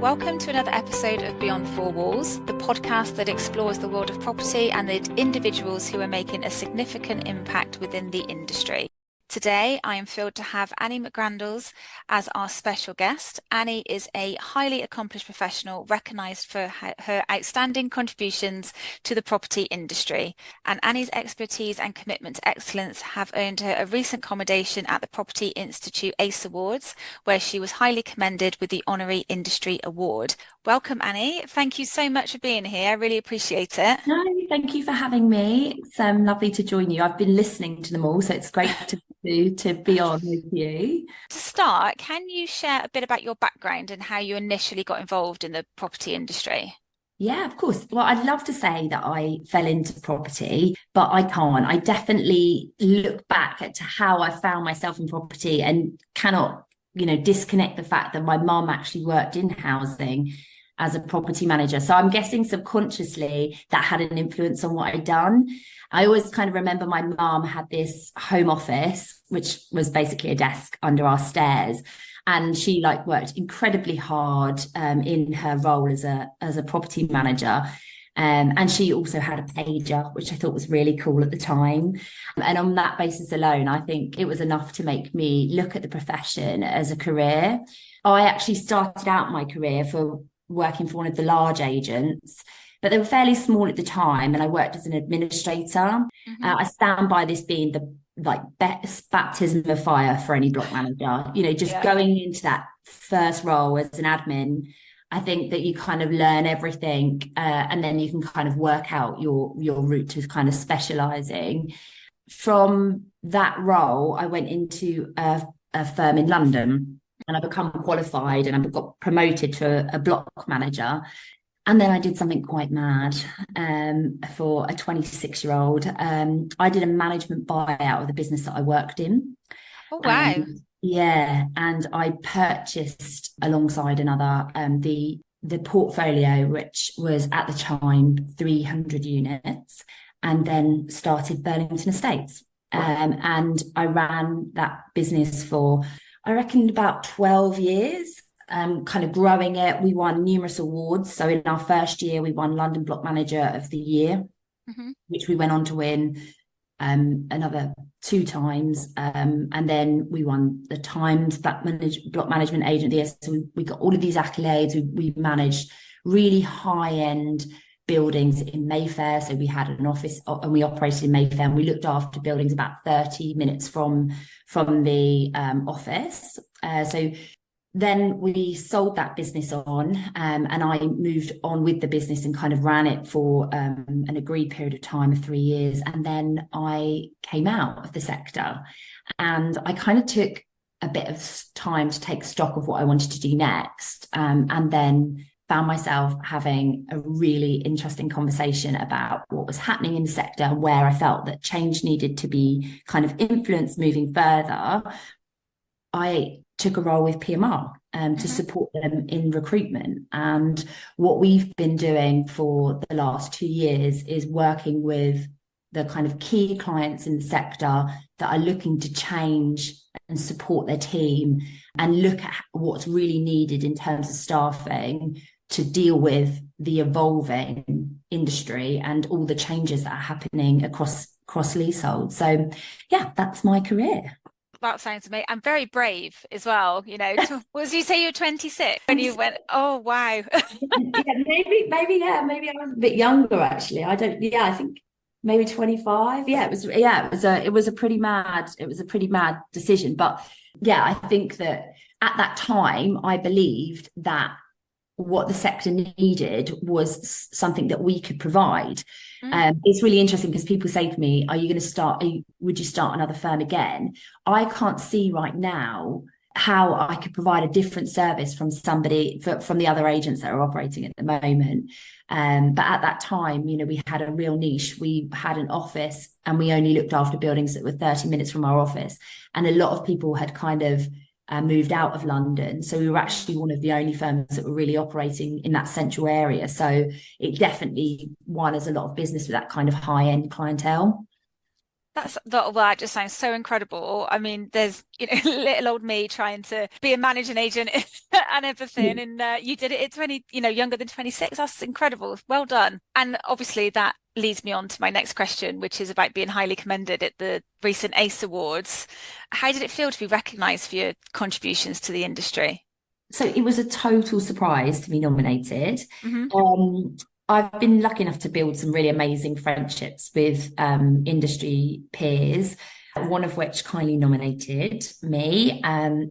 Welcome to another episode of Beyond Four Walls, the podcast that explores the world of property and the individuals who are making a significant impact within the industry. Today, I am thrilled to have Annie McGrandles as our special guest. Annie is a highly accomplished professional recognised for her outstanding contributions to the property industry. And Annie's expertise and commitment to excellence have earned her a recent commendation at the Property Institute ACE Awards, where she was highly commended with the Honorary Industry Award. Welcome, Annie. Thank you so much for being here. I really appreciate it. No, thank you for having me. It's lovely to join you. I've been listening to them all, so it's great to be on with you. To start, can you share a bit about your background and how you initially got involved in the property industry? Yeah, of course. Well, I'd love to say that I fell into property, but I can't. I definitely look back at how I found myself in property and cannot, disconnect the fact that my mum actually worked in housing as a property manager. So I'm guessing subconsciously that had an influence on what I'd done. I always kind of remember my mum had this home office, which was basically a desk under our stairs. And she worked incredibly hard in her role as a property manager. And she also had a pager, which I thought was really cool at the time. And on that basis alone, I think it was enough to make me look at the profession as a career. I actually started out my career for working for one of the large agents, but they were fairly small at the time, and I worked as an administrator. Mm-hmm. I stand by this being the best baptism of fire for any block manager. Going into that first role as an admin, I think that you kind of learn everything, and then you can kind of work out your route to kind of specialising. From that role, I went into a firm in London, and I become qualified, and I got promoted to a block manager. And then I did something quite mad for a 26-year-old. I did a management buyout of the business that I worked in. Oh, wow. And I purchased alongside another the portfolio, which was at the time 300 units, and then started Burlington Estates. And I ran that business for, I reckon, about 12 years. Kind of growing it. We won numerous awards. So in our first year, we won London Block Manager of the Year, mm-hmm. which we went on to win another 2 times. And then we won the Times Block Management Agent of the Year. So we got all of these accolades. We managed really high-end buildings in Mayfair. So we had an office and we operated in Mayfair, and we looked after buildings about 30 minutes from the office. So then we sold that business on, and I moved on with the business and kind of ran it for an agreed period of time of 3 years. And then I came out of the sector, and I kind of took a bit of time to take stock of what I wanted to do next, and then found myself having a really interesting conversation about what was happening in the sector, where I felt that change needed to be kind of influenced moving further. I took a role with PMR to support them in recruitment. And what we've been doing for the last 2 years is working with the kind of key clients in the sector that are looking to change and support their team and look at what's really needed in terms of staffing to deal with the evolving industry and all the changes that are happening across leasehold. So yeah, that's my career. That sounds amazing. I'm very brave as well. Was you say you're 26 when you went? Oh, wow. maybe I was a bit younger actually. I think maybe 25. It was a pretty mad decision. But yeah, I think that at that time I believed that what the sector needed was something that we could provide. It's really interesting because people say to me, would you start another firm again? I can't see right now how I could provide a different service from the other agents that are operating at the moment. But at that time, we had a real niche. We had an office and we only looked after buildings that were 30 minutes from our office. And a lot of people had kind of moved out of London. So we were actually one of the only firms that were really operating in that central area. So it definitely won us a lot of business with that kind of high-end clientele. That just sounds so incredible. I mean, there's, little old me trying to be a managing agent and everything. And you did it at 20, younger than 26. That's incredible. Well done. And obviously that leads me on to my next question, which is about being highly commended at the recent ACE Awards. How did it feel to be recognised for your contributions to the industry? So it was a total surprise to be nominated. Hmm. Um, I've been lucky enough to build some really amazing friendships with industry peers, one of which kindly nominated me.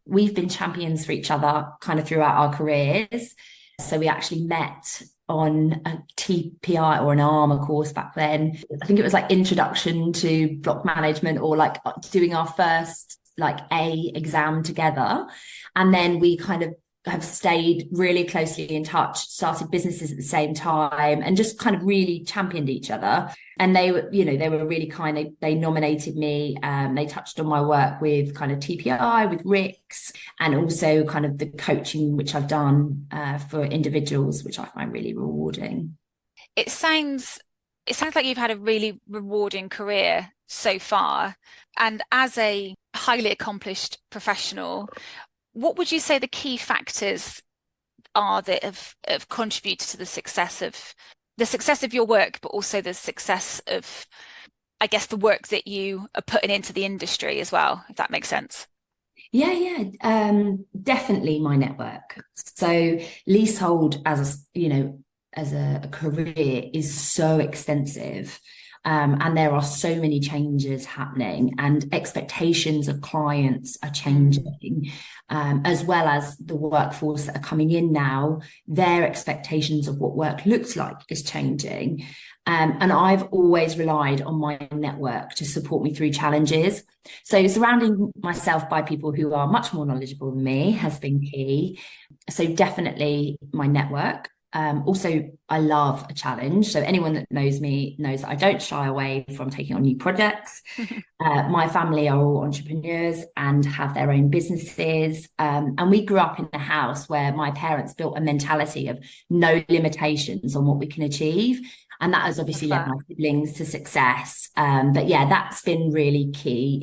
We've been champions for each other kind of throughout our careers. So we actually met on a TPI or an ARMA course back then. I think it was like introduction to block management, or like doing our first like A exam together. And then we kind of have stayed really closely in touch, started businesses at the same time, and just kind of really championed each other. And they were, they were really kind. They nominated me. They touched on my work with kind of TPI, with RICS, and also kind of the coaching which I've done for individuals, which I find really rewarding. It sounds like you've had a really rewarding career so far. And as a highly accomplished professional, what would you say the key factors are that have contributed to the success of your work, but also the success of, I guess, the work that you are putting into the industry as well, if that makes sense? Yeah, definitely my network. So leasehold as a career is so extensive. And there are so many changes happening, and expectations of clients are changing, as well as the workforce that are coming in now. Their expectations of what work looks like is changing. And I've always relied on my network to support me through challenges. So surrounding myself by people who are much more knowledgeable than me has been key. So definitely my network. Also, I love a challenge. So anyone that knows me knows that I don't shy away from taking on new projects. My family are all entrepreneurs and have their own businesses. And we grew up in a house where my parents built a mentality of no limitations on what we can achieve. And that has obviously led my siblings to success. But yeah, that's been really key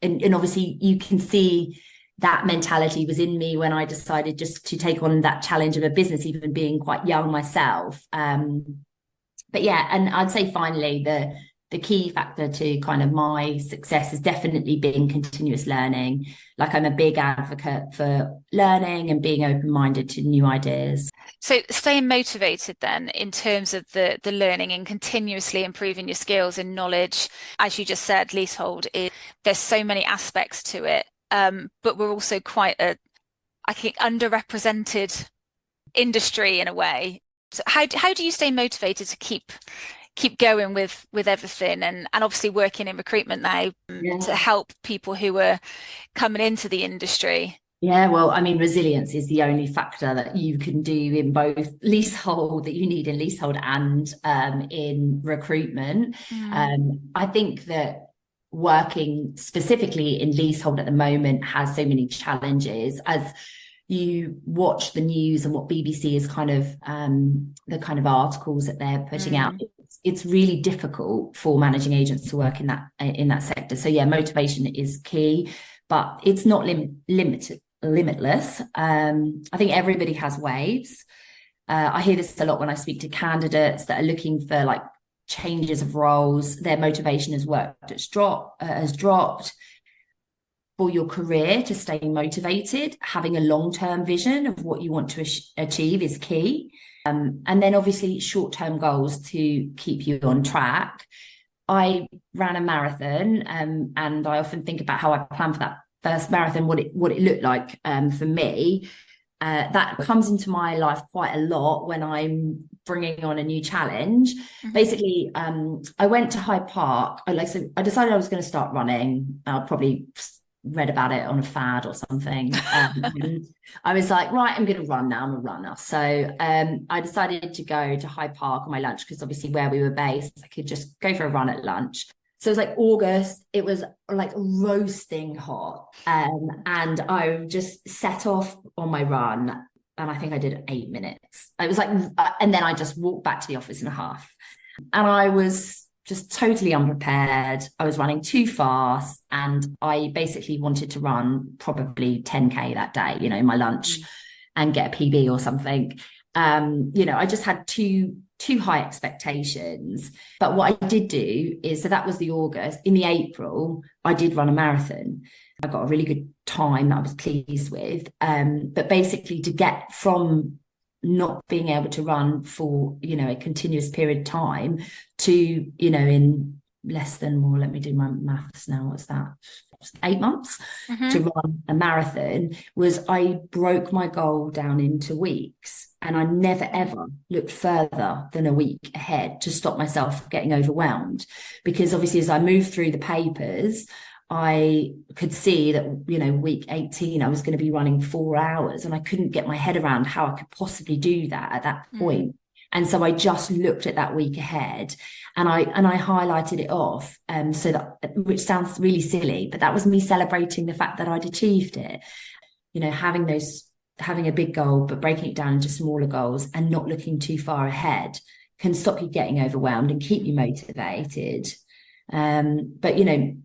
and obviously you can see that mentality was in me when I decided just to take on that challenge of a business, even being quite young myself. But yeah, and I'd say finally, the key factor to kind of my success has definitely been continuous learning. Like I'm a big advocate for learning and being open-minded to new ideas. So staying motivated then in terms of the learning and continuously improving your skills and knowledge, as you just said, leasehold there's so many aspects to it. But we're also quite I think, underrepresented industry in a way. So how do you stay motivated to keep going with everything, and obviously working in recruitment now to help people who are coming into the industry? Yeah, well, I mean, resilience is the only factor that you can do in both leasehold, that you need in leasehold and in recruitment. I think that working specifically in leasehold at the moment has so many challenges. As you watch the news and what BBC is kind of the kind of articles that they're putting out, it's really difficult for managing agents to work in that sector. So yeah, motivation is key, but it's not limitless. I think everybody has waves. I hear this a lot when I speak to candidates that are looking for like changes of roles. Their motivation has dropped. For your career to stay motivated, having a long-term vision of what you want to achieve is key. And then obviously short-term goals to keep you on track. I ran a marathon, and I often think about how I planned for that first marathon, what it looked like for me. That comes into my life quite a lot when I'm bringing on a new challenge. Basically, I went to Hyde Park. I decided I was going to start running. I'll probably read about it on a fad or something. I was like, right, I'm going to run now. I'm a runner. So I decided to go to Hyde Park on my lunch, because obviously where we were based, I could just go for a run at lunch. So it was like August, it was like roasting hot. And I just set off on my run, and I think I did 8 minutes. It was like, and then I just walked back to the office in a half. And I was just totally unprepared. I was running too fast, and I basically wanted to run probably 10K that day, you know, my lunch, and get a PB or something. You know, I just had too high expectations. But what I did do is, so that was the August. In the April, I did run a marathon. I got a really good time that I was pleased with. But basically, to get from not being able to run for, you know, a continuous period of time to, you know, in less than, more, let me do my maths now, what's that? 8 months to run a marathon, was I broke my goal down into weeks, and I never ever looked further than a week ahead to stop myself getting overwhelmed. Because obviously, as I moved through the papers, I could see that, you know, week 18, I was going to be running 4 hours, and I couldn't get my head around how I could possibly do that at that point. And so I just looked at that week ahead, and I highlighted it off. So that, which sounds really silly, but that was me celebrating the fact that I'd achieved it. You know, having a big goal, but breaking it down into smaller goals and not looking too far ahead can stop you getting overwhelmed and keep you motivated. But, you know,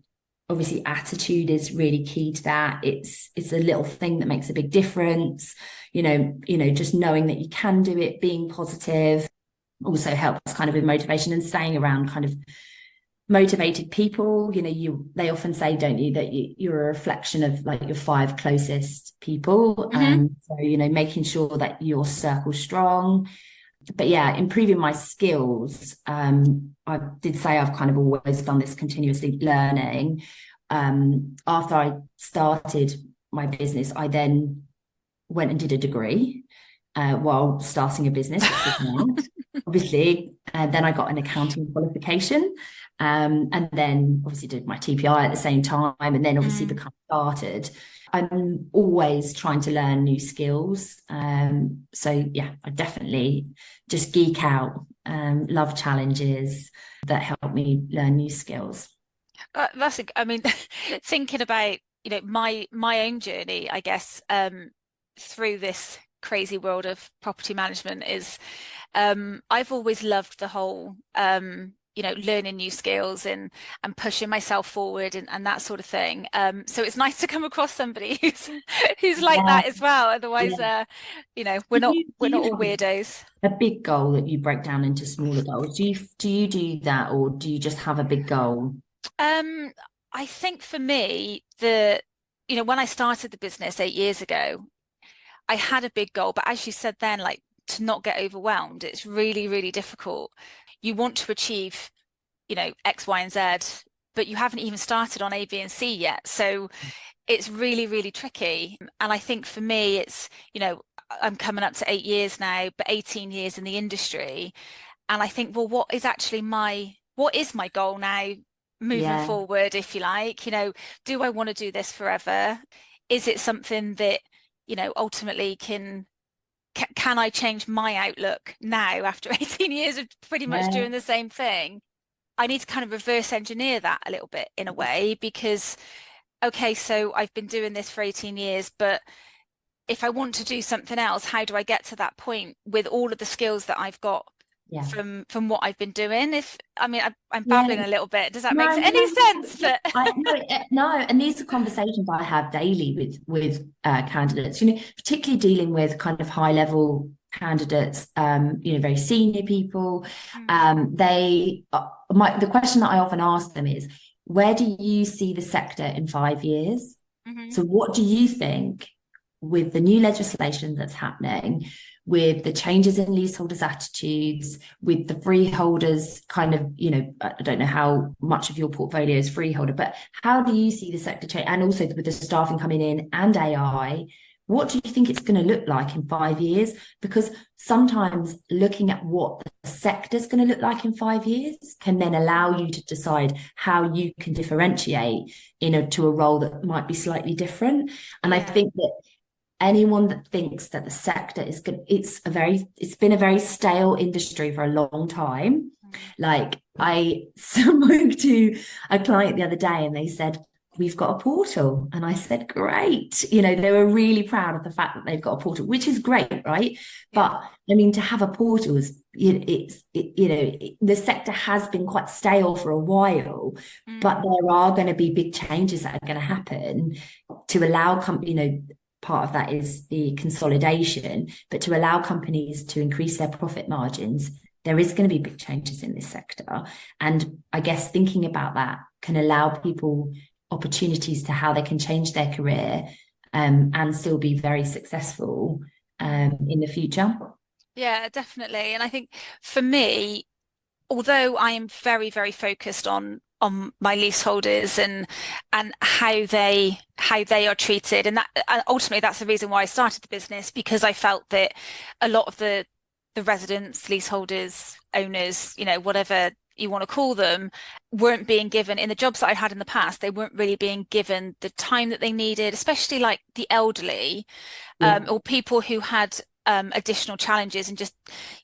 obviously attitude is really key to that. It's a little thing that makes a big difference. You know, just knowing that you can do it, being positive, also helps kind of with motivation, and staying around kind of motivated people. You know, they often say, don't you, that you're a reflection of like your 5 closest people. So, you know, making sure that your circle's strong. But yeah, improving my skills. I did say I've kind of always done this continuously learning. After I started my business, I then went and did a degree while starting a business, obviously. Then I got an accounting qualification, and then obviously did my TPI at the same time, and then obviously become chartered. I'm always trying to learn new skills. So yeah, I definitely just geek out, love challenges that help me learn new skills. I mean, thinking about, you know, my own journey, I guess, through this crazy world of property management is, I've always loved the whole, you know, learning new skills and pushing myself forward and that sort of thing. So it's nice to come across somebody who's like that as well. Otherwise, you know, we're not all weirdos. A big goal that you break down into smaller goals. Do you do that, or do you just have a big goal? I think for me, you know, when I started the business 8 years ago, I had a big goal, but as you said then, like, to not get overwhelmed, it's really, really difficult. You want to achieve, you know, X, Y, and Z, but you haven't even started on A, B, and C yet. So it's really, really tricky. And I think for me, it's, you know, I'm coming up to 8 years now, but 18 years in the industry. And I think, well, what is my goal now moving forward, if you like? You know, do I want to do this forever? Is it something that, you know, ultimately can I change my outlook now after 18 years of pretty much doing the same thing? I need to kind of reverse engineer that a little bit in a way, because, okay, so I've been doing this for 18 years, but if I want to do something else, how do I get to that point with all of the skills that I've got from what I've been doing? I'm babbling a little bit. Does that make any sense? No, and these are conversations I have daily with candidates, you know, particularly dealing with kind of high level candidates, you know, very senior people. The question that I often ask them is, where do you see the sector in 5 years? So what do you think, with the new legislation that's happening, with the changes in leaseholders' attitudes, with the freeholders kind of, you know, I don't know how much of your portfolio is freeholder, but how do you see the sector change? And also with the staffing coming in and AI, what do you think it's going to look like in 5 years? Because sometimes looking at what the sector is going to look like in 5 years can then allow you to decide how you can differentiate to a role that might be slightly different. And I think that anyone that thinks that the sector is good, it's been a very stale industry for a long time. Like, I spoke to a client the other day and they said, we've got a portal. And I said, great. You know, they were really proud of the fact that they've got a portal, which is great, right? But I mean, to have a portal is the sector has been quite stale for a while, but there are going to be big changes that are going to happen to allow part of that is the consolidation, but to allow companies to increase their profit margins, there is going to be big changes in this sector. And I guess thinking about that can allow people opportunities to how they can change their career and still be very successful in the future. Yeah, definitely. And I think for me, although I am very, very focused on my leaseholders and how they are treated, and that ultimately that's the reason why I started the business, because I felt that a lot of the residents, leaseholders, owners, whatever you want to call them, weren't being given, in the jobs that I had in the past, they weren't really being given the time that they needed, especially like the elderly, or people who had additional challenges, and just,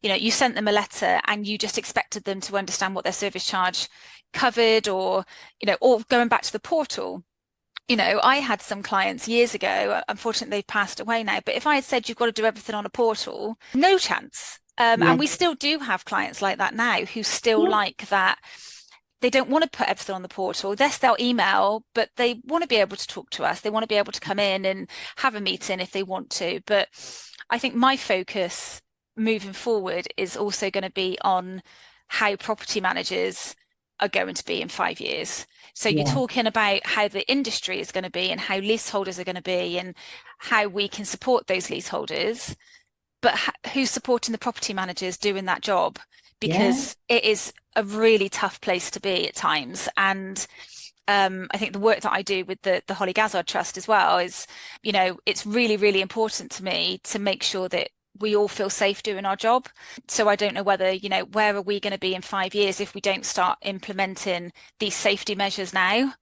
you sent them a letter and you just expected them to understand what their service charge covered, or going back to the portal. I had some clients years ago, unfortunately they've passed away now, but if I had said you've got to do everything on a portal, no chance. And we still do have clients like that now who still like that. They don't want to put everything on the portal. Yes, they'll email, but they want to be able to talk to us. They want to be able to come in and have a meeting if they want to. But I think my focus moving forward is also going to be on how property managers are going to be in 5 years. So you're talking about how the industry is going to be and how leaseholders are going to be and how we can support those leaseholders, but who's supporting the property managers doing that job? Because it is a really tough place to be at times. And I think the work that I do with the Holly Gazzard Trust as well is, it's really, really important to me to make sure that we all feel safe doing our job. So I don't know whether, where are we going to be in 5 years if we don't start implementing these safety measures now?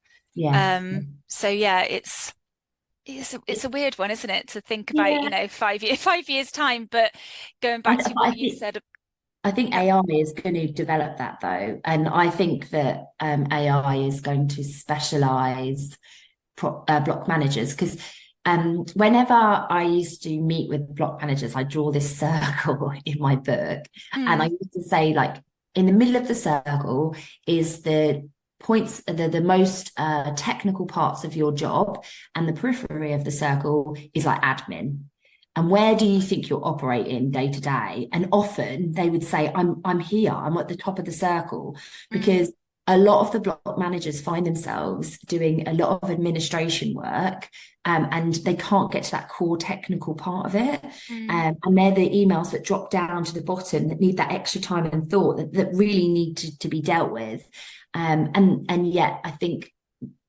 So yeah, it's a weird one, isn't it, to think about, 5 years time, but going back to what you said. I think AI is going to develop that though. And I think that AI is going to specialize block managers, because whenever I used to meet with block managers, I draw this circle in my book. And I used to say, like, in the middle of the circle is the points, the most technical parts of your job, and the periphery of the circle is like admin. And where do you think you're operating day to day? And often they would say, I'm here, I'm at the top of the circle, because a lot of the block managers find themselves doing a lot of administration work, and they can't get to that core technical part of it. And they're the emails that drop down to the bottom that need that extra time and thought that really need to be dealt with. And yet I think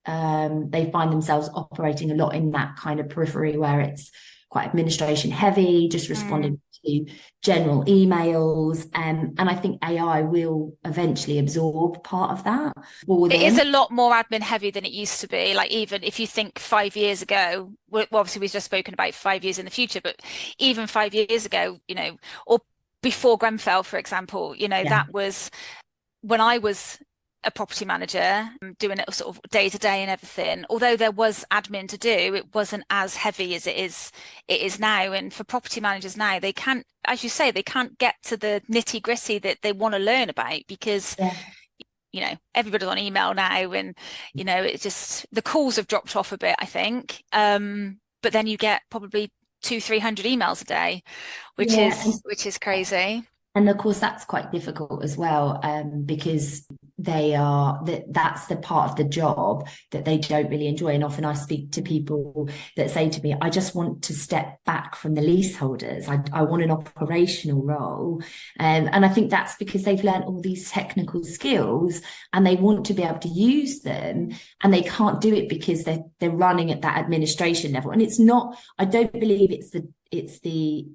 they find themselves operating a lot in that kind of periphery where it's quite administration heavy, just responding to general emails. And I think AI will eventually absorb part of that. It is a lot more admin heavy than it used to be. Like, even if you think 5 years ago, well, obviously we've just spoken about 5 years in the future, but even 5 years ago, or before Grenfell, for example, that was when I was a property manager doing it sort of day to day and everything. Although there was admin to do, it wasn't as heavy as it is now. And for property managers now, they can't, as you say, they can't get to the nitty gritty that they want to learn about, because everybody's on email now, and it's just, the calls have dropped off a bit, I think. But then you get probably 200-300 emails a day, which is crazy. And of course, that's quite difficult as well, because that's the part of the job that they don't really enjoy. And often I speak to people that say to me, I just want to step back from the leaseholders. I want an operational role. And I think that's because they've learned all these technical skills and they want to be able to use them, and they can't do it because they're running at that administration level. And it's not, I don't believe it's the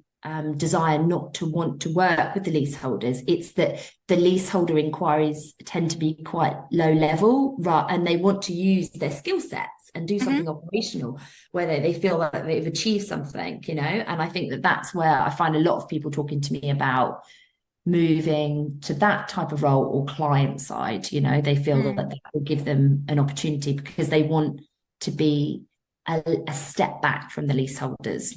desire not to want to work with the leaseholders. It's that the leaseholder inquiries tend to be quite low level, right? And they want to use their skill sets and do something operational, where they feel like they've achieved something, And I think that's where I find a lot of people talking to me about moving to that type of role or client side. They feel that that will give them an opportunity because they want to be a step back from the leaseholders.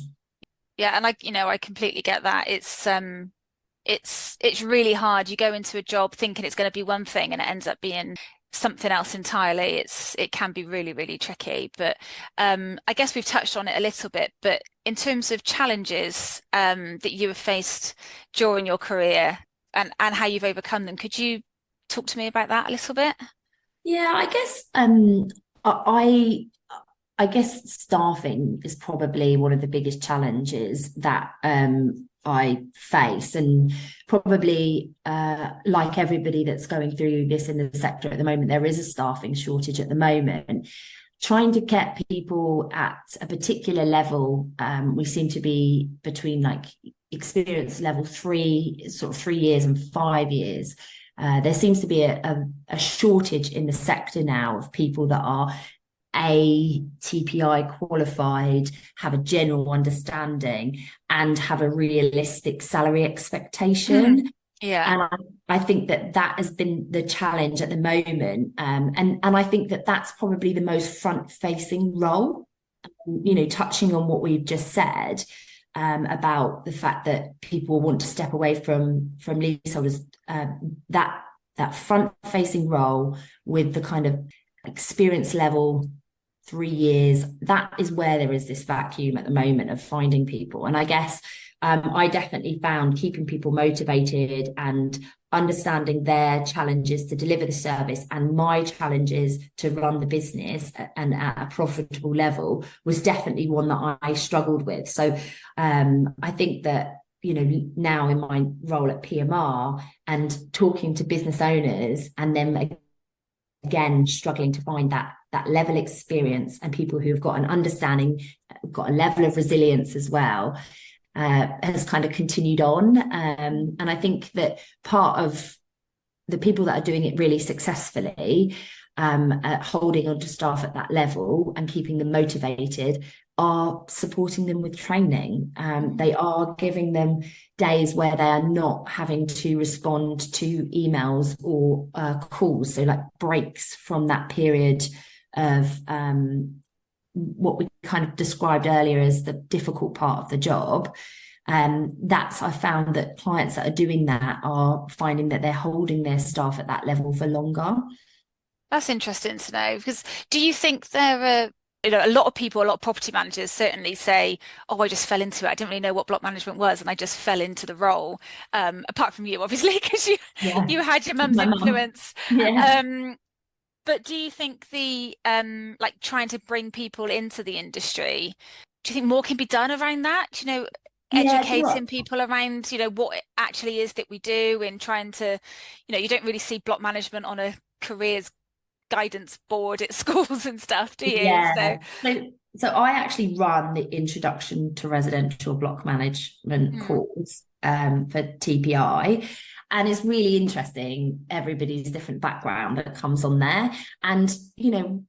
Yeah, and I completely get that. It's it's really hard. You go into a job thinking it's going to be one thing and it ends up being something else entirely. It can be really, really tricky. But I guess we've touched on it a little bit. But in terms of challenges that you have faced during your career and how you've overcome them, could you talk to me about that a little bit? Yeah, I guess I guess staffing is probably one of the biggest challenges that I face, and probably like everybody that's going through this in the sector at the moment, there is a staffing shortage at the moment. Trying to get people at a particular level, we seem to be between like experience level 3, sort of 3 years and 5 years. There seems to be a shortage in the sector now of people that are TPI qualified, have a general understanding, and have a realistic salary expectation. Yeah. And I think that has been the challenge at the moment. And I think that that's probably the most front-facing role, touching on what we've just said about the fact that people want to step away from leaseholders, that front-facing role with the kind of experience level 3 years, that is where there is this vacuum at the moment of finding people. And I guess I definitely found keeping people motivated and understanding their challenges to deliver the service and my challenges to run the business and at a profitable level was definitely one that I struggled with. So I think that, now in my role at PMR and talking to business owners and then again struggling to find that level experience and people who have got an understanding, got a level of resilience as well, has kind of continued on. And I think that part of the people that are doing it really successfully, holding on to staff at that level and keeping them motivated, are supporting them with training. They are giving them days where they are not having to respond to emails or calls. So like breaks from that period of what we kind of described earlier as the difficult part of the job. I found that clients that are doing that are finding that they're holding their staff at that level for longer. That's interesting to know, because do you think there are, a lot of people, a lot of property managers certainly say, oh, I just fell into it. I didn't really know what block management was and I just fell into the role. Apart from you, obviously, because you had your mum's influence. Yeah. But do you think the like trying to bring people into the industry, do you think more can be done around that? Educating people around, what it actually is that we do, and trying to, you don't really see block management on a careers guidance board at schools and stuff, do you? Yeah. So I actually run the introduction to residential block management course for TPI. And it's really interesting, everybody's different background that comes on there. And,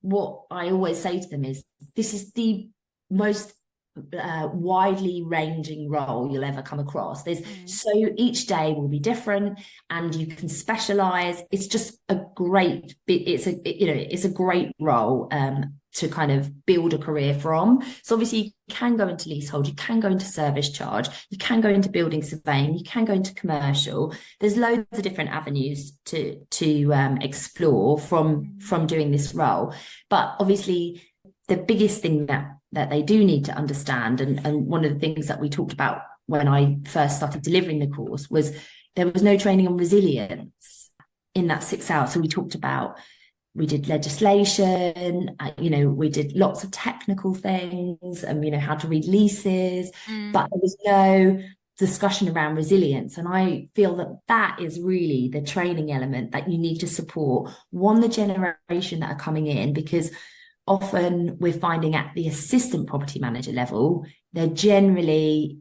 what I always say to them is, this is the most widely ranging role you'll ever come across. So each day will be different and you can specialize. It's just a great it's a great role to kind of build a career from. So obviously you can go into leasehold, you can go into service charge, you can go into building surveying, you can go into commercial. There's loads of different avenues to explore from doing this role. But obviously the biggest thing that they do need to understand, and one of the things that we talked about when I first started delivering the course, was there was no training on resilience in that 6 hours. So we did legislation, we did lots of technical things, and how to read leases, but there was no discussion around resilience. And I feel that is really the training element that you need to support, the generation that are coming in, because often we're finding at the assistant property manager level, they're generally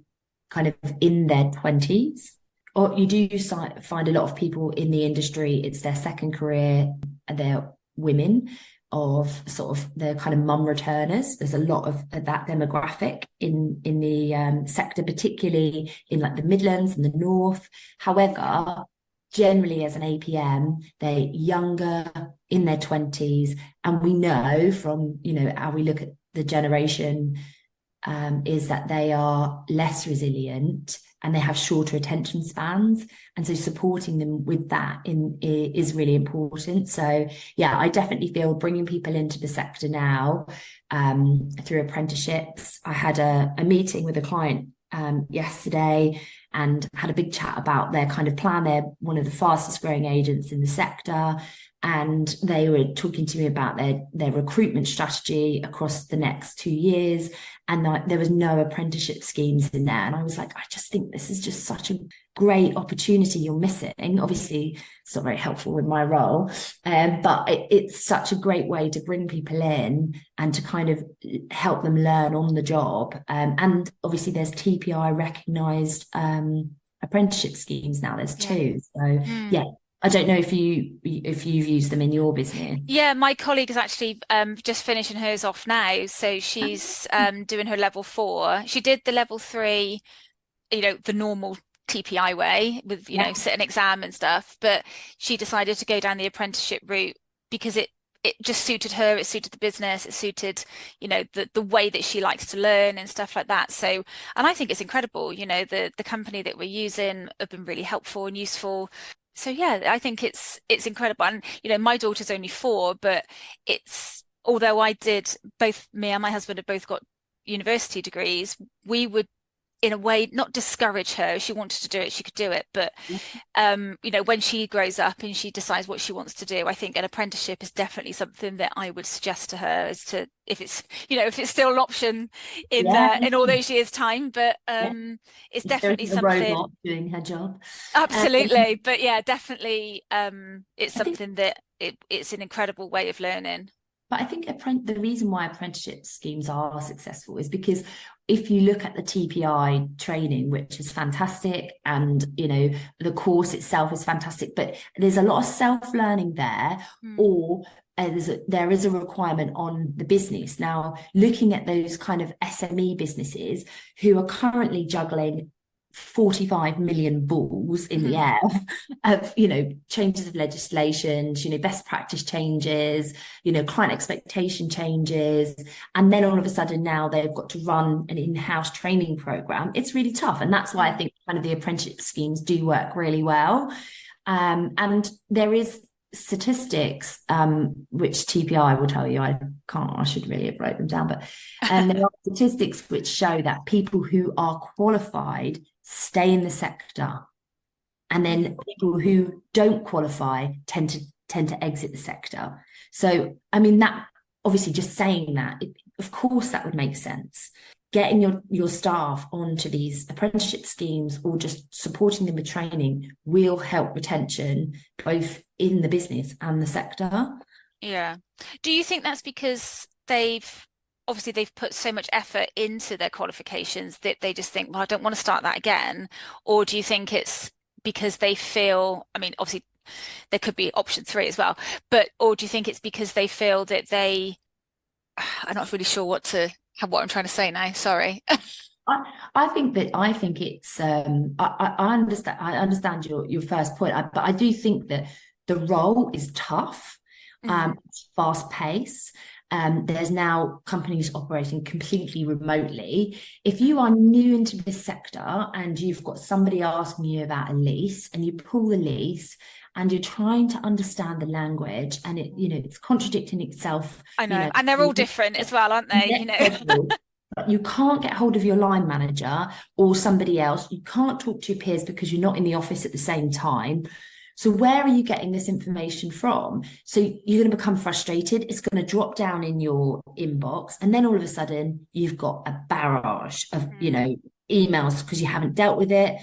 kind of in their 20s. Or you do find a lot of people in the industry, it's their second career, and they're women of sort of the kind of mum returners. There's a lot of that demographic in the sector, particularly in like the Midlands and the North. However, generally as an APM, they're younger, in their 20s, and we know from how we look at the generation is that they are less resilient, and they have shorter attention spans. And so supporting them with that is really important. So yeah, I definitely feel bringing people into the sector now through apprenticeships. I had a meeting with a client yesterday and had a big chat about their kind of plan. They're one of the fastest growing agents in the sector. And they were talking to me about their recruitment strategy across the next 2 years. And there was no apprenticeship schemes in there. And I was like, I just think this is just such a great opportunity you're missing. Obviously, it's not very helpful with my role, but it's such a great way to bring people in and to kind of help them learn on the job. And obviously, there's TPI recognised apprenticeship schemes now. There's two. So yeah. I don't know if you've used them in your business. Yeah, my colleague is actually just finishing hers off now. So she's doing her level 4. She did the level 3, the normal TPI way with, sit an exam and stuff. But she decided to go down the apprenticeship route because it just suited her, it suited the business, it suited, the way that she likes to learn and stuff like that. So, and I think it's incredible, the company that we're using have been really helpful and useful. So yeah, I think it's incredible. And my daughter's only 4, but although both me and my husband have both got university degrees, we would in a way not discourage her. If she wanted to do it, she could do it. But when she grows up and she decides what she wants to do, I think an apprenticeship is definitely something that I would suggest to her as to if it's still an option in all those years' time. But it's definitely something. Robot doing her job. Absolutely, but yeah, definitely, it's something that it's an incredible way of learning. But I think the reason why apprenticeship schemes are successful is because if you look at the TPI training, which is fantastic, and the course itself is fantastic, but there's a lot of self-learning there, or there is a requirement on the business. Now, looking at those kind of SME businesses who are currently juggling 45 million balls in the air of changes of legislations, best practice changes, client expectation changes, and then all of a sudden now they've got to run an in-house training program. It's really tough, and that's why I think kind of the apprenticeship schemes do work really well. And there is statistics which TPI will tell you. I should really have wrote them down, but there are statistics which show that people who are qualified stay in the sector, and then people who don't qualify tend to exit the sector. So I mean, that obviously, just saying that, of course that would make sense. Getting your staff onto these apprenticeship schemes or just supporting them with training will help retention both in the business and the sector. Yeah. Do you think that's because they've put so much effort into their qualifications that they just think, well, I don't want to start that again? Or do you think it's because they feel, I mean, obviously there could be option 3 as well, or do you think it's because they feel that I'm not really sure what I'm trying to say now, sorry. I think it's I understand your first point, but I do think that the role is tough, it's fast paced. There's now companies operating completely remotely. If you are new into this sector and you've got somebody asking you about a lease and you pull the lease and you're trying to understand the language and it's contradicting itself. I know, and they're all different as well, aren't they? You can't get hold of your line manager or somebody else. You can't talk to your peers because you're not in the office at the same time. So where are you getting this information from? So you're going to become frustrated. It's going to drop down in your inbox. And then all of a sudden you've got a barrage of, emails because you haven't dealt with it.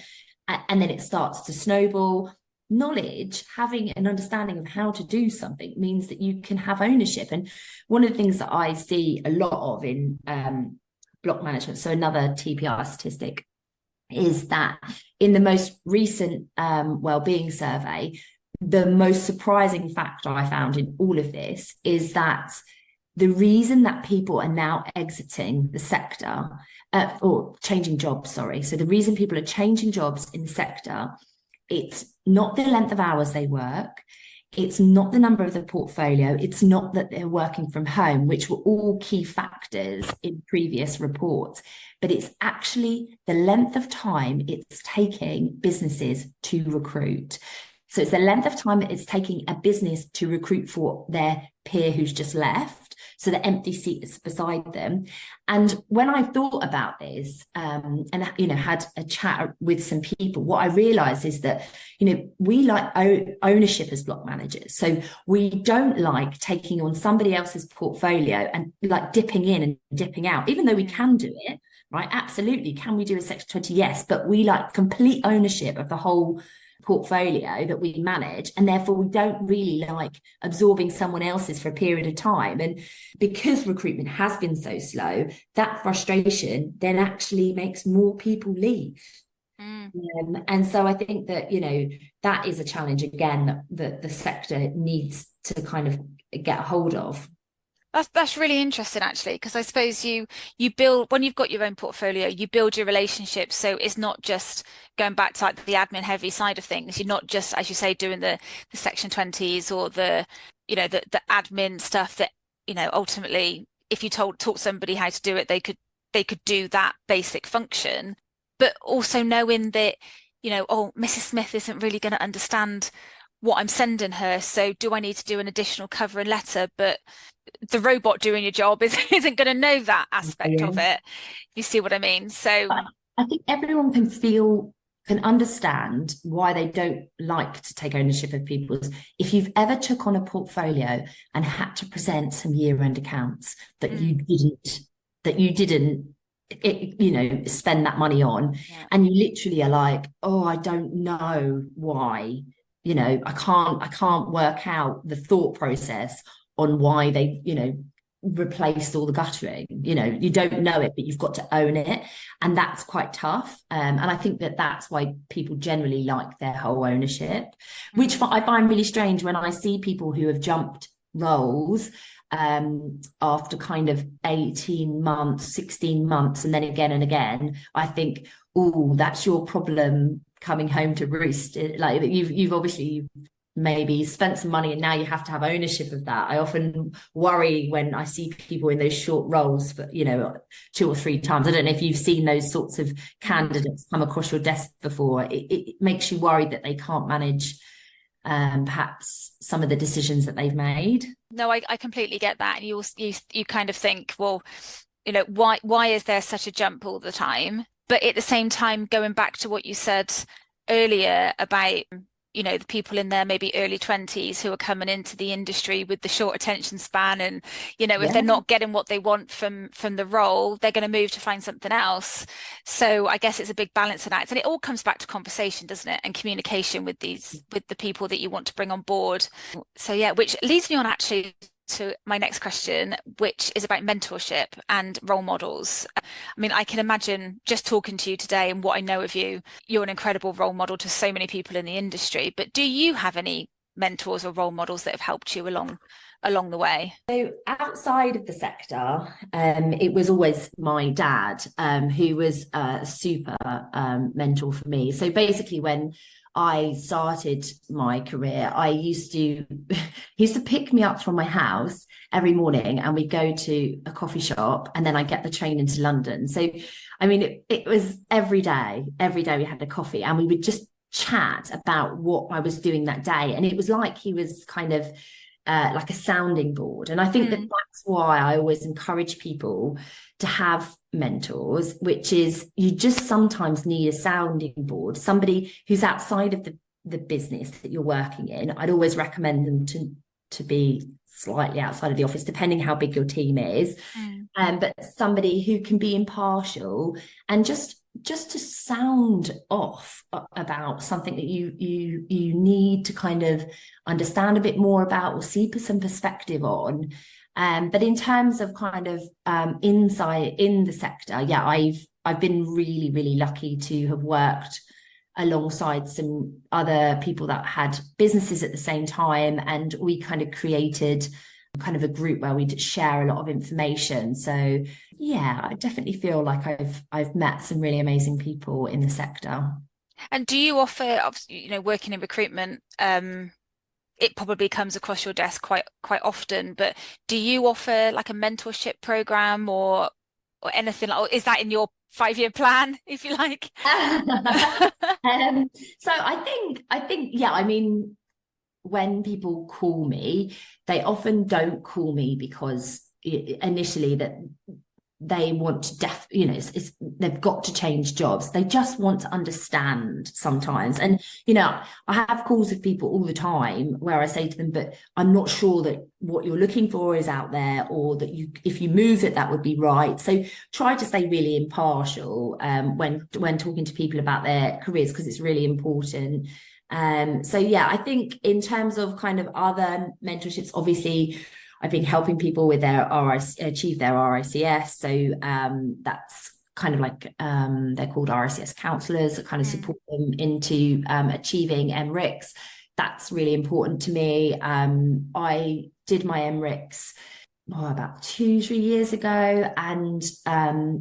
And then it starts to snowball. Knowledge, having an understanding of how to do something means that you can have ownership. And one of the things that I see a lot of in block management, so another TPI statistic, is that in the most recent wellbeing survey, the most surprising factor I found in all of this is that the reason that people are now exiting the sector or changing jobs, so the reason people are changing jobs in the sector, it's not the length of hours they work, it's not the number of the portfolio, it's not that they're working from home, which were all key factors factors in previous reports, but it's actually the length of time it's taking businesses to recruit. So it's the length of time that it's taking a business to recruit for their peer who's just left, so the empty seat is beside them. And when I thought about this, and had a chat with some people, what I realized is that we like ownership as block managers. So we don't like taking on somebody else's portfolio and like dipping in and dipping out, even though we can do it, right? Absolutely. Can we do a Section 20? Yes, but we like complete ownership of the whole portfolio that we manage, and therefore we don't really like absorbing someone else's for a period of time. And because recruitment has been so slow, that frustration then actually makes more people leave. And so I think that that is a challenge again that the sector needs to kind of get a hold of. That's really interesting, actually, because I suppose you build, when you've got your own portfolio, you build your relationships. So it's not just going back to like the admin heavy side of things. You're not just, as you say, doing the Section 20s or the admin stuff that, ultimately, if you taught somebody how to do it, they could do that basic function. But also knowing that, Mrs. Smith isn't really going to understand what I'm sending her. So do I need to do an additional cover and letter? But the robot doing your job isn't going to know that aspect of it. You see what I mean? So I think everyone can understand why they don't like to take ownership of people's. If you've ever took on a portfolio and had to present some year-end accounts that you didn't spend that money on, and you literally are like, oh, I don't know why, I can't work out the thought process on why they, replaced all the guttering. You don't know it, but you've got to own it, and that's quite tough. And I think that that's why people generally like their whole ownership, which I find really strange when I see people who have jumped roles after kind of 18 months, 16 months, and then again and again. I think, oh, that's your problem coming home to roost. Like you've obviously maybe spent some money and now you have to have ownership of that. I often worry when I see people in those short roles for 2 or 3 times. I don't know if you've seen those sorts of candidates come across your desk before. It makes you worried that they can't manage perhaps some of the decisions that they've made. No, I completely get that. And you kind of think, well, why is there such a jump all the time? But at the same time, going back to what you said earlier about the people in their maybe early 20s who are coming into the industry with the short attention span, and if they're not getting what they want from the role, they're going to move to find something else. So I guess it's a big balancing act, and it all comes back to conversation, doesn't it, and communication with the people that you want to bring on board. So yeah, which leads me on actually to my next question, which is about mentorship and role models. I mean, I can imagine just talking to you today and what I know of you, you're an incredible role model to so many people in the industry. But do you have any mentors or role models that have helped you along the way? So outside of the sector, it was always my dad, who was a super mentor for me. So basically, when I started my career, he used to pick me up from my house every morning, and we'd go to a coffee shop, and then I'd get the train into London. So, I mean, it was every day we had a coffee, and we would just chat about what I was doing that day. And it was like he was kind of like a sounding board. And I think that that's why I always encourage people to have mentors, which is you just sometimes need a sounding board, somebody who's outside of the business that you're working in. I'd always recommend them to be slightly outside of the office, depending how big your team is. But somebody who can be impartial and just to sound off about something that you need to kind of understand a bit more about or see some perspective on. But in terms of kind of insight in the sector, yeah, I've been really, really lucky to have worked alongside some other people that had businesses at the same time, and we kind of created kind of a group where we'd share a lot of information. So yeah, I definitely feel like I've met some really amazing people in the sector. And do you offer, working in recruitment, it probably comes across your desk quite often, but do you offer like a mentorship program or anything like, or is that in your 5-year plan, if you like? So I think, yeah, I mean, when people call me, they often don't call me because initially that they want to they've got to change jobs. They just want to understand sometimes. And I have calls with people all the time where I say to them, but I'm not sure that what you're looking for is out there, or that if you move it, that would be right. So try to stay really impartial when talking to people about their careers, because it's really important. So yeah, I think in terms of kind of other mentorships, obviously I've been helping people with their achieve their RICS. So that's kind of like they're called RICS counsellors that kind of support them into achieving MRICS. That's really important to me. I did my MRICS about 2-3 years ago, and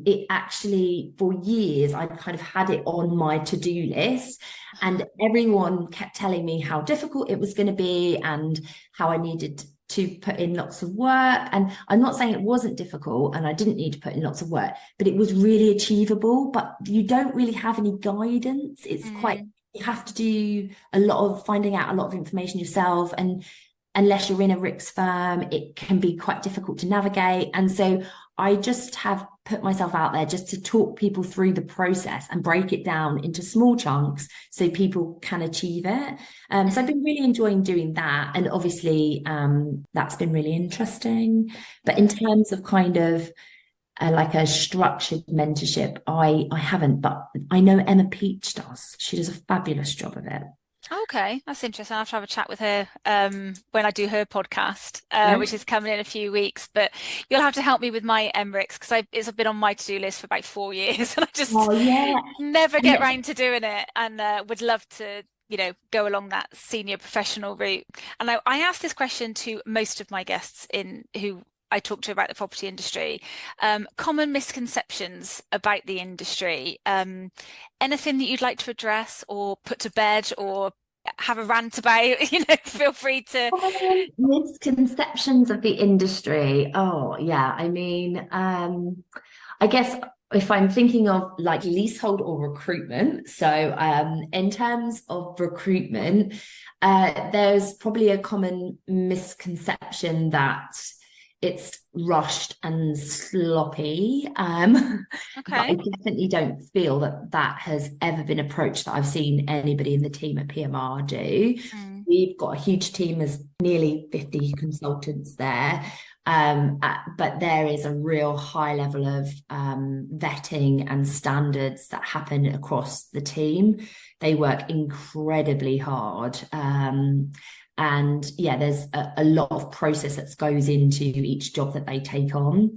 it actually, for years, I'd kind of had it on my to-do list, and everyone kept telling me how difficult it was going to be and how I needed to put in lots of work. And I'm not saying it wasn't difficult and I didn't need to put in lots of work, but it was really achievable. But you don't really have any guidance. It's quite, you have to do a lot of finding out a lot of information yourself, and unless you're in a RICS firm, it can be quite difficult to navigate. And so I just have put myself out there just to talk people through the process and break it down into small chunks so people can achieve it. So I've been really enjoying doing that. And obviously, that's been really interesting. But in terms of kind of like a structured mentorship, I haven't, but I know Emma Peach does. She does a fabulous job of it. Okay, that's interesting. I'll have to have a chat with her when I do her podcast, Yeah. which is coming in a few weeks. But you'll have to help me with my MRICS, because it's been on my to-do list for about 4 years, and I just Oh yeah. never get round to doing it, and would love to, go along that senior professional route. And I ask this question to most of my guests who I talk to about the property industry. Common misconceptions about the industry. Anything that you'd like to address or put to bed or have a rant about, feel free to. Misconceptions of the industry. Oh, yeah. I mean, I guess if I'm thinking of like leasehold or recruitment. So in terms of recruitment, there's probably a common misconception that it's rushed and sloppy. But I Okay. definitely don't feel that has ever been approached that I've seen anybody in the team at PMR do. We've got a huge team, there's nearly 50 consultants there. But there is a real high level of vetting and standards that happen across the team. They work incredibly hard. And yeah, there's a lot of process that goes into each job that they take on.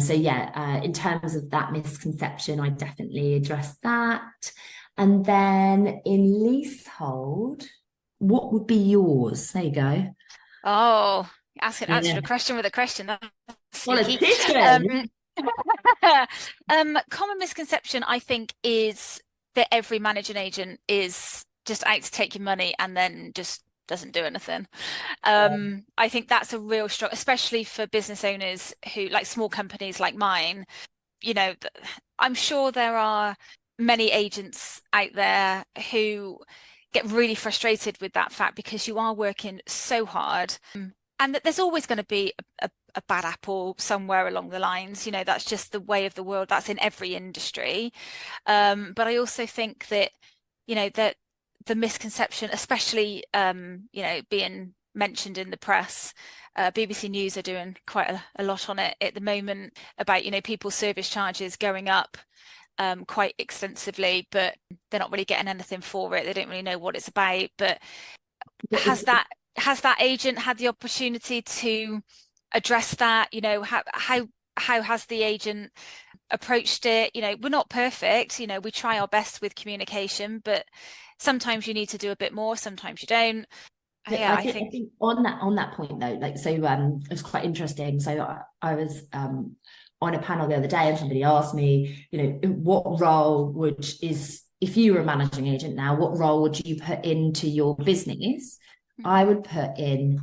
So yeah, in terms of that misconception, I definitely address that. And then in leasehold, what would be yours? There you go. Oh, answered Yeah. a question with a question. That's sneaky. Politician. Common misconception, I think, is that every managing agent is just out to take your money and then just doesn't do anything. I think that's a real struggle, especially for business owners who, like small companies like mine. I'm sure there are many agents out there who get really frustrated with that fact, because you are working so hard, and that there's always going to be a bad apple somewhere along the lines. That's just the way of the world. That's in every industry. But I also think that, that the misconception, especially, being mentioned in the press, BBC News are doing quite a lot on it at the moment about, people's service charges going up quite extensively, but they're not really getting anything for it. They don't really know what it's about. But has that agent had the opportunity to address that? How has the agent approached it? We're not perfect. We try our best with communication, but sometimes you need to do a bit more, sometimes you don't. Yeah, I think on that point though, like, so it was quite interesting. So I was on a panel the other day, and somebody asked me, what role if you were a managing agent now, what role would you put into your business I would put in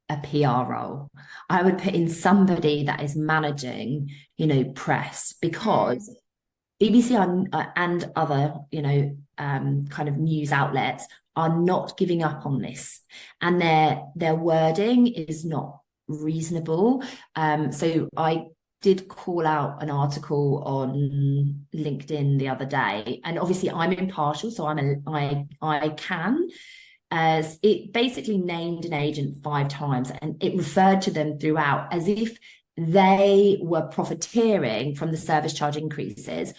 a PR role. I would put in somebody that is managing, press, Mm. because BBC and other, kind of news outlets are not giving up on this, and their wording is not reasonable. So I did call out an article on LinkedIn the other day, and obviously I'm impartial, so I can. As it basically named an agent 5 times, and it referred to them throughout as if they were profiteering from the service charge increases.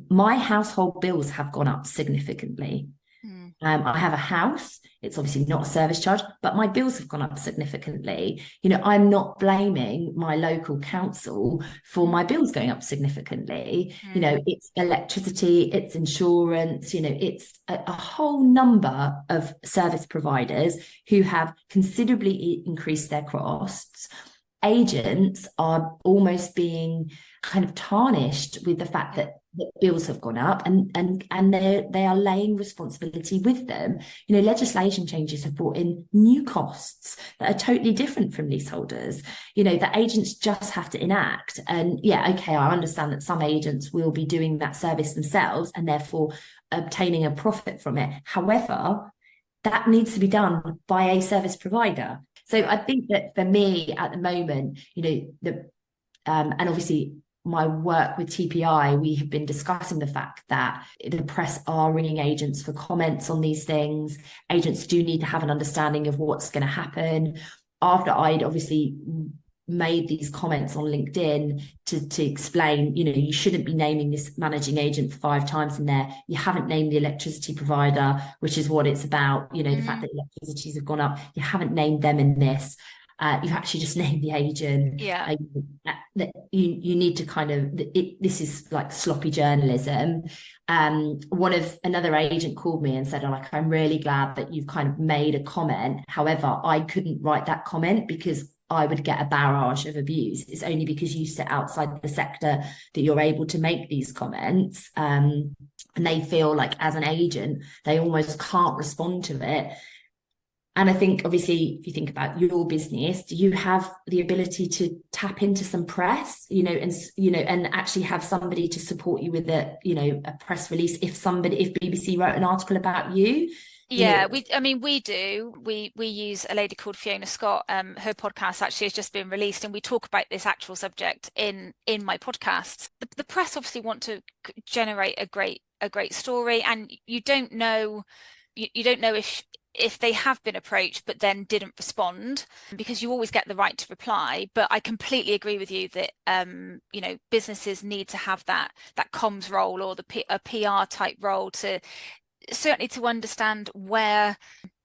My household bills have gone up significantly. Mm. I have a house. It's obviously not a service charge, but my bills have gone up significantly. I'm not blaming my local council for my bills going up significantly. Mm. It's electricity, it's insurance, it's a whole number of service providers who have considerably increased their costs. Agents are almost being kind of tarnished with the fact that bills have gone up, and they are laying responsibility with them. Legislation changes have brought in new costs that are totally different from leaseholders, that agents just have to enact. And yeah, okay, I understand that some agents will be doing that service themselves and therefore obtaining a profit from it. However, that needs to be done by a service provider. So I think that for me at the moment, and obviously my work with TPI, we have been discussing the fact that the press are ringing agents for comments on these things. Agents do need to have an understanding of what's going to happen. After I'd obviously made these comments on LinkedIn to explain, you shouldn't be naming this managing agent 5 times in there. You haven't named the electricity provider, which is what it's about. The fact that electricities have gone up, you haven't named them in this. You've actually just named the agent. Yeah. You need to kind of, this is like sloppy journalism. Another agent called me and said, I'm really glad that you've kind of made a comment. However, I couldn't write that comment because I would get a barrage of abuse. It's only because you sit outside the sector that you're able to make these comments. And they feel like as an agent, they almost can't respond to it. And I think, obviously, if you think about your business, do you have the ability to tap into some press, and actually have somebody to support you with a press release if BBC wrote an article about you? Yeah, we do. We use a lady called Fiona Scott. Her podcast actually has just been released, and we talk about this actual subject in my podcast. The press obviously want to generate a great story, and you don't know if they have been approached but then didn't respond, because you always get the right to reply. But I completely agree with you that businesses need to have that comms role, or a PR type role, to certainly to understand where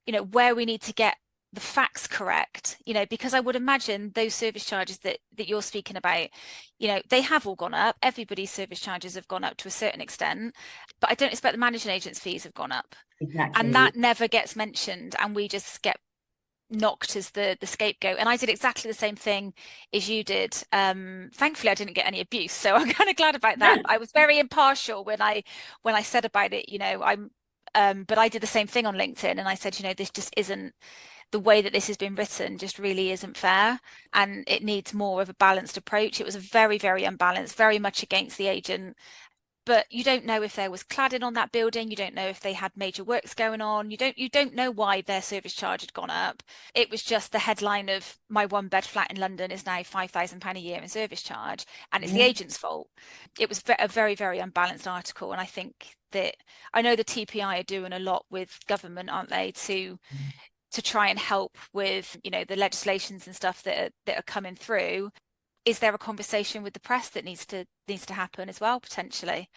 we need to get the facts correct, because I would imagine those service charges that you're speaking about, they have all gone up. Everybody's service charges have gone up to a certain extent, but I don't expect the managing agent's fees have gone up. Exactly. And that never gets mentioned, and we just get knocked as the scapegoat. And I did exactly the same thing as you did. Thankfully I didn't get any abuse, so I'm kind of glad about that. I was very impartial when I said about it. But I did the same thing on LinkedIn, and I said, this just isn't the way that this has been written, just really isn't fair, and it needs more of a balanced approach. It was a very, very unbalanced, very much against the agent. But you don't know if there was cladding on that building. You don't know if they had major works going on. You don't know why their service charge had gone up. It was just the headline of my 1-bed flat in London is now £5,000 a year in service charge, and it's the agent's fault. It was a very, very unbalanced article, and I think that, I know the TPI are doing a lot with government, aren't they, to try and help with the legislations and stuff that are coming through. Is there a conversation with the press that needs to happen as well, potentially?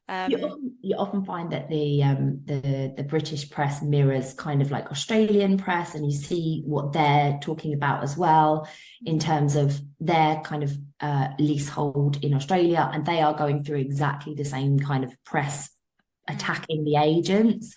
You often find that the British press mirrors kind of like Australian press, and you see what they're talking about as well in terms of their kind of leasehold in Australia, and they are going through exactly the same kind of press attacking the agents.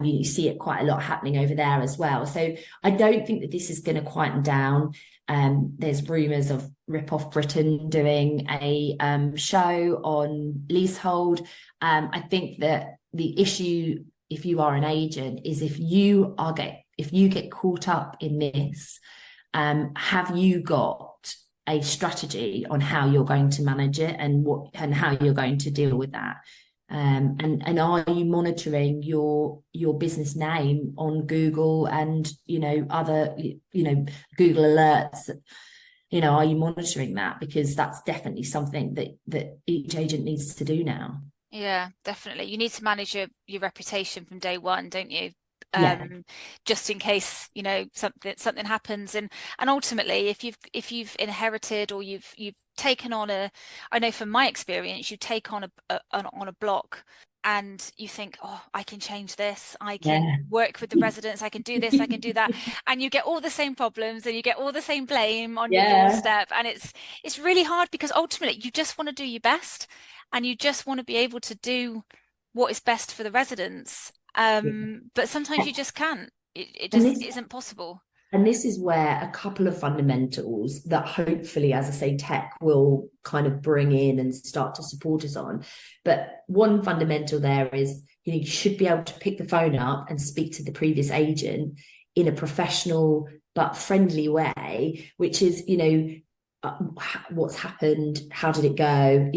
You see it quite a lot happening over there as well. So I don't think that this is going to quieten down. There's rumours of Rip Off Britain doing a show on leasehold. I think that the issue, if you are an agent, is if you are if you get caught up in this, have you got a strategy on how you're going to manage it and how you're going to deal with that? And are you monitoring your business name on Google and other Google alerts? Are you monitoring that? Because that's definitely something that each agent needs to do now. Yeah, definitely. You need to manage your reputation from day one, don't you? Yeah. Just in case, something happens. And ultimately, if you've inherited or you've taken on I know from my experience, you take on a block and you think, oh, I can change this, I can work with the residents, I can do this, I can do that. And you get all the same problems and you get all the same blame on your doorstep. And it's really hard because ultimately you just want to do your best and you just want to be able to do what is best for the residents. But sometimes you just can't. It just isn't possible. And this is where a couple of fundamentals that hopefully, as I say, tech will kind of bring in and start to support us on. But one fundamental there is, you should be able to pick the phone up and speak to the previous agent in a professional but friendly way, which is, what's happened, how did it go,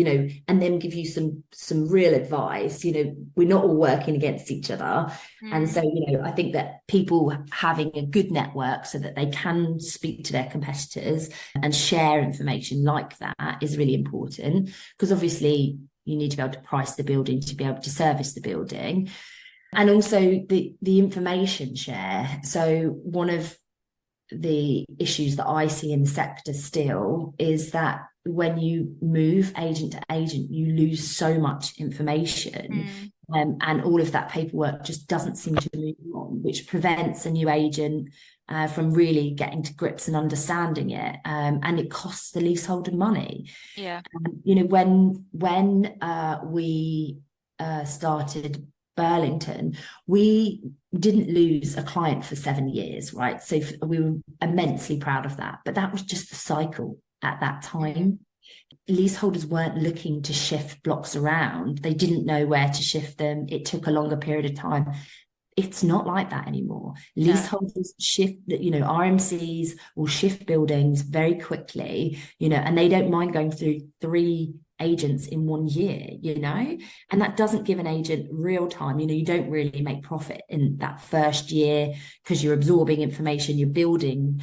and then give you some real advice. We're not all working against each other. And so I think that people having a good network so that they can speak to their competitors and share information like that is really important, because obviously you need to be able to price the building to be able to service the building, and also the information share. So one of the issues that I see in the sector still is that when you move agent to agent, you lose so much information, and all of that paperwork just doesn't seem to move on, which prevents a new agent from really getting to grips and understanding it, and it costs the leaseholder money. When we started Burlington, we didn't lose a client for 7 years, right? So we were immensely proud of that. But that was just the cycle at that time. Leaseholders weren't looking to shift blocks around. They didn't know where to shift them. It took a longer period of time. It's not like that anymore. Leaseholders shift, RMCs will shift buildings very quickly, and they don't mind going through 3 agents in 1 year, and that doesn't give an agent real time. You don't really make profit in that first year because you're absorbing information, you're building,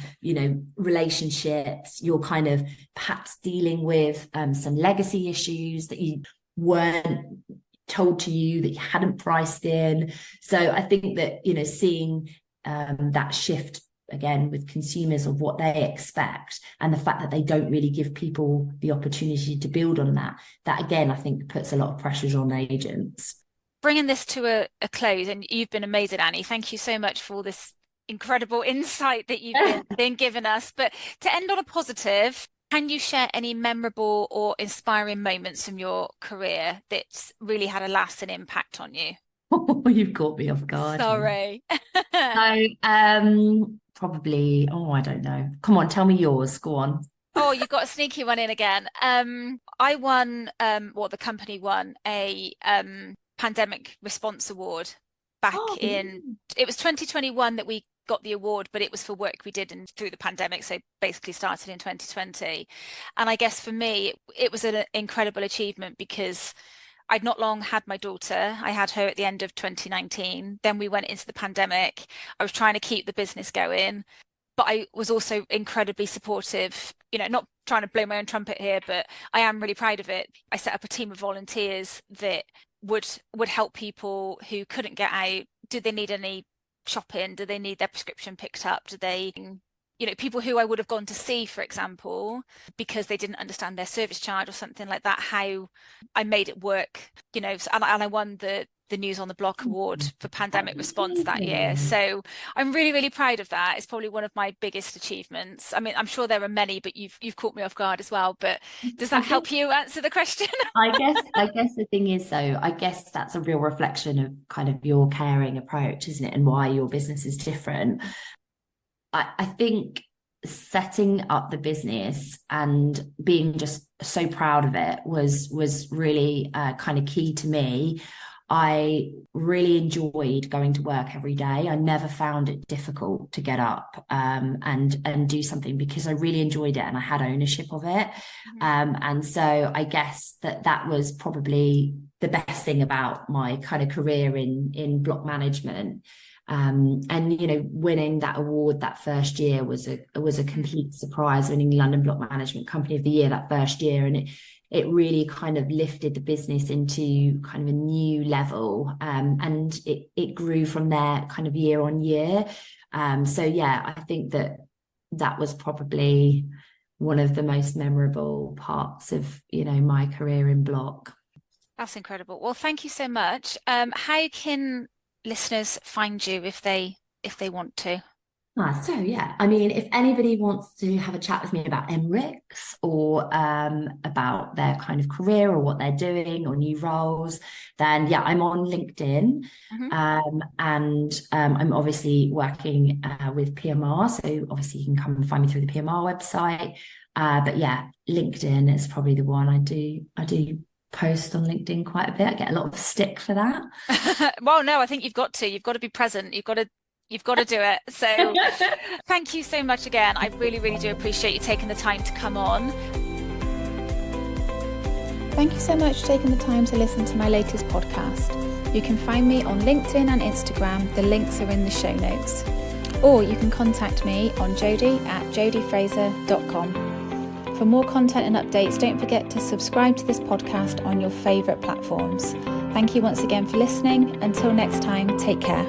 relationships, you're kind of perhaps dealing with some legacy issues that you weren't told to you, that you hadn't priced in. So I think that, seeing that shift again with consumers of what they expect, and the fact that they don't really give people the opportunity to build on that again, I think puts a lot of pressures on agents. Bringing this to a close, and you've been amazing, Annie. Thank you so much for all this incredible insight that you've been giving us. But to end on a positive, can you share any memorable or inspiring moments from your career that's really had a lasting impact on you? Oh, you've caught me off guard. Sorry. So, probably, I don't know. Come on, tell me yours. Go on. Oh, you've got a sneaky one in again. I won, the company won a pandemic response award back it was 2021 that we got the award, but it was for work we did through the pandemic, so basically started in 2020. And I guess for me, it was an incredible achievement because I'd not long had my daughter. I had her at the end of 2019. Then we went into the pandemic. I was trying to keep the business going, but I was also incredibly supportive, not trying to blow my own trumpet here, but I am really proud of it. I set up a team of volunteers that would help people who couldn't get out. Did they need any shopping? Do they need their prescription picked up? Do they, people who I would have gone to see, for example, because they didn't understand their service charge or something like that, how I made it work, and I won the News on the Block award for pandemic response that year. So I'm really, really proud of that. It's probably one of my biggest achievements. I mean, I'm sure there are many, but you've caught me off guard as well. But does that help you answer the question? I guess the thing is, though, I guess that's a real reflection of kind of your caring approach, isn't it? And why your business is different. I think setting up the business and being just so proud of it was really kind of key to me. I really enjoyed going to work every day. I never found it difficult to get up and do something, because I really enjoyed it and I had ownership of it. And so I guess that was probably the best thing about my kind of career in block management. And winning that award that first year was a complete surprise. Winning London Block Management Company of the Year that first year, and it really kind of lifted the business into kind of a new level, and it grew from there kind of year on year. So yeah, I think that was probably one of the most memorable parts of my career in block. That's incredible. Well, thank you so much. How can listeners find you if they want to? So yeah, I mean, if anybody wants to have a chat with me about MRICS or about their kind of career or what they're doing or new roles, then yeah, I'm on LinkedIn. And I'm obviously working with PMR, so obviously you can come and find me through the PMR website. But yeah, LinkedIn is probably the one. I do post on LinkedIn quite a bit. I get a lot of stick for that. Well, no, I think you've got to be present. You've got to do it. So thank you so much again. I really, really do appreciate you taking the time to come on. Thank you so much for taking the time to listen to my latest podcast. You can find me on LinkedIn and Instagram. The links are in the show notes. Or you can contact me on jodie@jodiefraser.com. For more content and updates, don't forget to subscribe to this podcast on your favourite platforms. Thank you once again for listening. Until next time, take care.